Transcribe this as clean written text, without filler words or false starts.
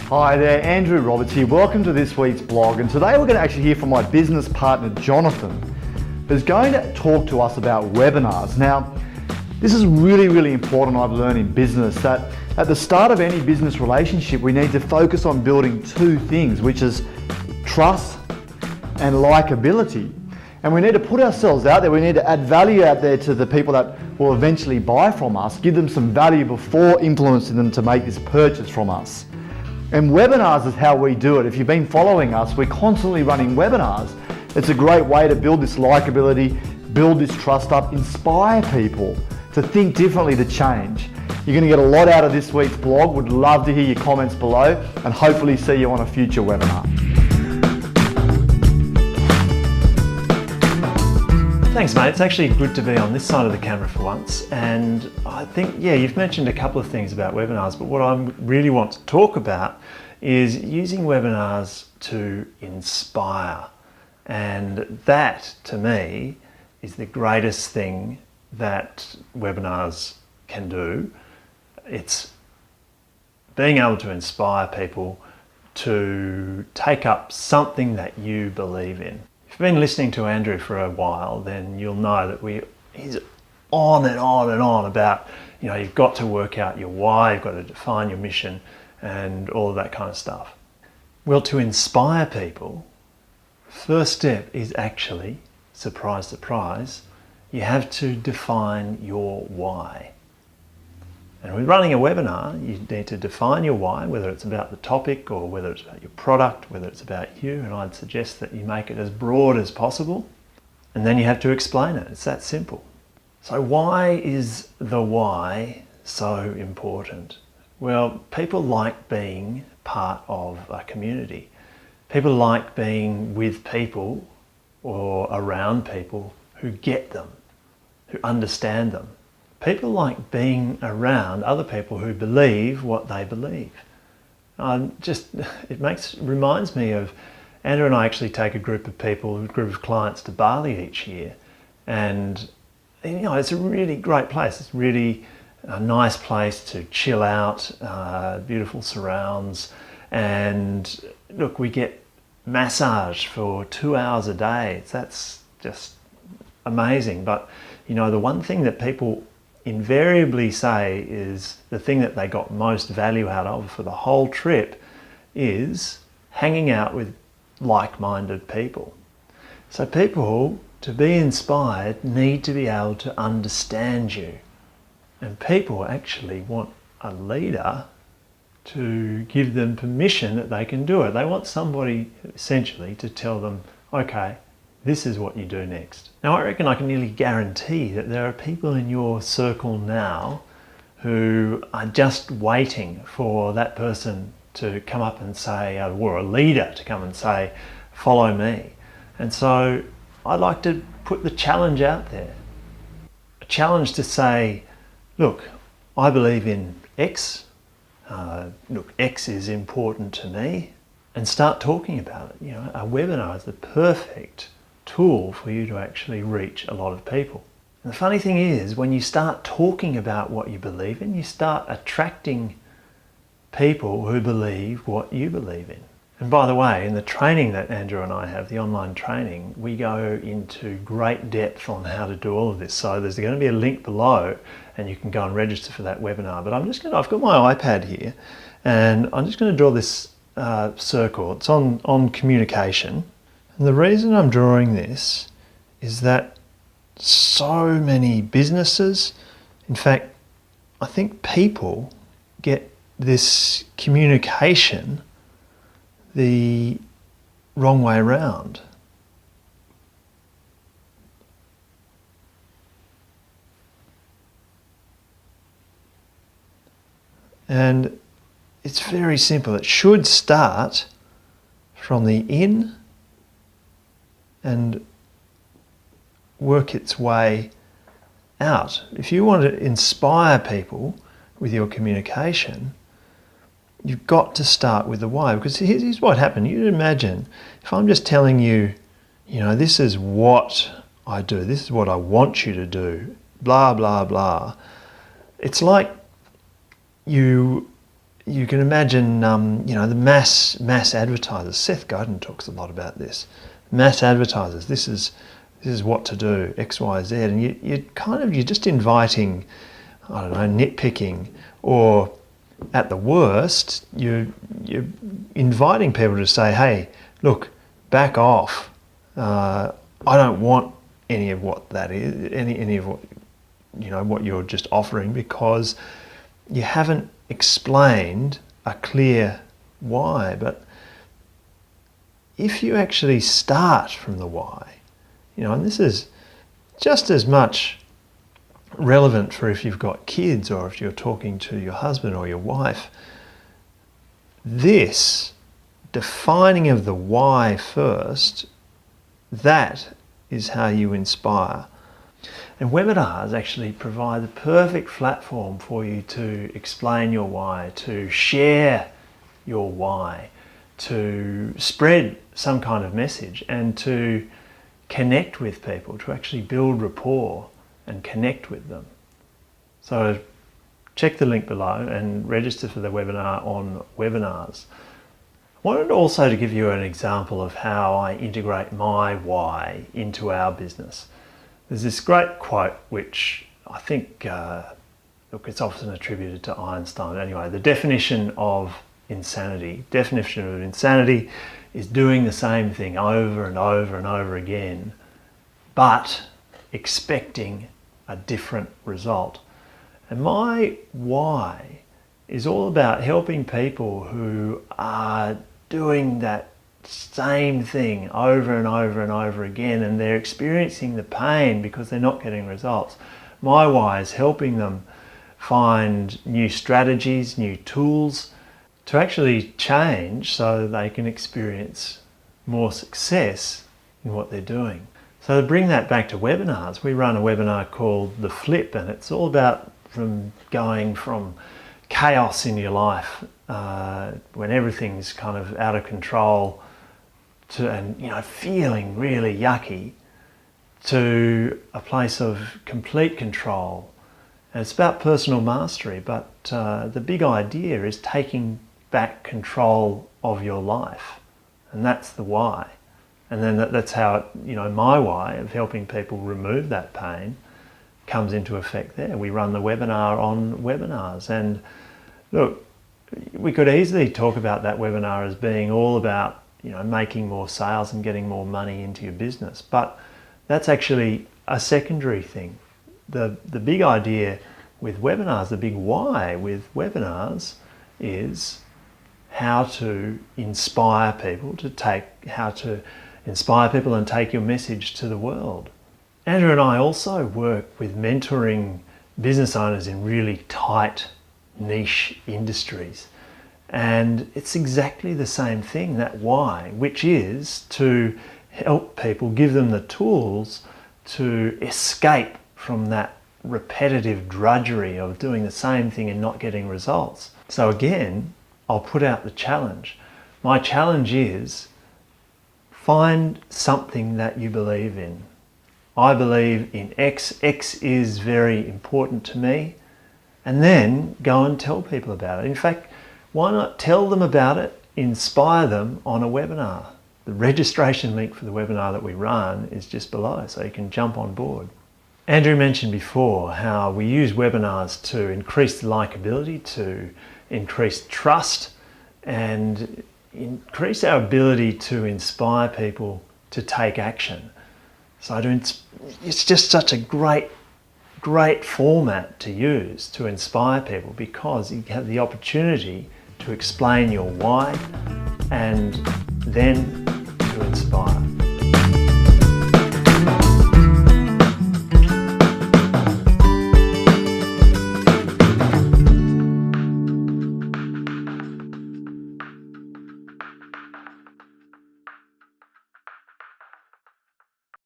Hi there, Andrew Roberts here. Welcome to this week's blog, and today we're going to actually hear from my business partner Jonathan, who's going to talk to us about webinars. Now, this is really important. I've learned in business that at the start of any business relationship we need to focus on building two things, which is trust and likability. And we need to put ourselves out there, we need to add value out there to the people that will eventually buy from us, give them some value before influencing them to make this purchase from us. And webinars is how we do it. If you've been following us, we're constantly running webinars. It's a great way to build this likability, build this trust up, inspire people to think differently, to change. You're going to get a lot out of this week's blog. Would love to hear your comments below and hopefully see you on a future webinar. Thanks, mate. It's actually good to be on this side of the camera for once. And I think, you've mentioned a couple of things about webinars, but what I really want to talk about is using webinars to inspire. And that, to me, is the greatest thing that webinars can do. It's being able to inspire people to take up something that you believe in. If you've been listening to Andrew for a while, then you'll know that he's on and on about, you've got to work out your why, you've got to define your mission and all of that kind of stuff. Well, to inspire people, first step is actually, surprise, surprise, you have to define your why. And with running a webinar, you need to define your why, whether it's about the topic or whether it's about your product, whether it's about you, and I'd suggest that you make it as broad as possible. And then you have to explain it. It's that simple. So why is the why so important? Well, people like being part of a community. People like being with people or around people who get them, who understand them. People like being around other people who believe what they believe. It reminds me of Andrew and I actually take a group of clients to Bali each year, and it's a really great place. It's really a nice place to chill out, beautiful surrounds, and look, we get massage for 2 hours a day. That's just amazing. But the one thing that people invariably say is the thing that they got most value out of for the whole trip is hanging out with like-minded people. So people, to be inspired, need to be able to understand you. And people actually want a leader to give them permission that they can do it. They want somebody essentially to tell them, okay, this is what you do next. Now, I reckon I can nearly guarantee that there are people in your circle now who are just waiting for that person to come up and say, or a leader to come and say, follow me. And so I'd like to put the challenge out there. A challenge to say, look, I believe in X. Look, X is important to me. And start talking about it. A webinar is the perfect tool for you to actually reach a lot of people. And the funny thing is, when you start talking about what you believe in, you start attracting people who believe what you believe in. And by the way, in the training that Andrew and I have, the online training, we go into great depth on how to do all of this. So there's going to be a link below and you can go and register for that webinar. But I've got my iPad here and I'm just going to draw this circle. It's on communication. And the reason I'm drawing this is that so many businesses, in fact, I think people get this communication the wrong way around. And it's very simple. It should start from the in and work its way out. If you want to inspire people with your communication, you've got to start with the why. Because here's what happened. You imagine if I'm just telling you, this is what I do, this is what I want you to do, blah, blah, blah. It's like you you can imagine, the mass advertisers. Seth Godin talks a lot about this. Mass advertisers. This is what to do. X, Y, Z, and you're just inviting, I don't know, nitpicking, or at the worst, you're inviting people to say, hey, look, back off. I don't want any of what that is, any of what what you're just offering, because you haven't explained a clear why. But if you actually start from the why, and this is just as much relevant for if you've got kids or if you're talking to your husband or your wife, this defining of the why first, that is how you inspire. And webinars actually provide the perfect platform for you to explain your why, to share your why, to spread some kind of message, and to connect with people, to actually build rapport and connect with them. So check the link below and register for the webinar on webinars. I wanted also to give you an example of how I integrate my why into our business. There's this great quote which I think, it's often attributed to Einstein. Anyway, the definition of insanity is doing the same thing over and over and over again, but expecting a different result. And my why is all about helping people who are doing that same thing over and over and over again, and they're experiencing the pain because they're not getting results. My why is helping them find new strategies, new tools to actually change so they can experience more success in what they're doing. So to bring that back to webinars, we run a webinar called The Flip, and it's all about going from chaos in your life, when everything's kind of out of control, and feeling really yucky, to a place of complete control. And it's about personal mastery, but the big idea is taking back control of your life, and that's the why. And then that's how my why of helping people remove that pain comes into effect there. We run the webinar on webinars, and look, we could easily talk about that webinar as being all about making more sales and getting more money into your business, but that's actually a secondary thing. The big idea with webinars, the big why with webinars, is how to inspire people and take your message to the world. Andrew and I also work with mentoring business owners in really tight niche industries. And it's exactly the same thing, that why, which is to help people, give them the tools to escape from that repetitive drudgery of doing the same thing and not getting results. So again, I'll put out the challenge. My challenge is, find something that you believe in. I believe in X. X is very important to me. And then go and tell people about it. In fact, why not tell them about it, inspire them on a webinar? The registration link for the webinar that we run is just below, so you can jump on board. Andrew mentioned before how we use webinars to increase the likability, to increase trust, and increase our ability to inspire people to take action. So it's just such a great format to use to inspire people, because you have the opportunity to explain your why and then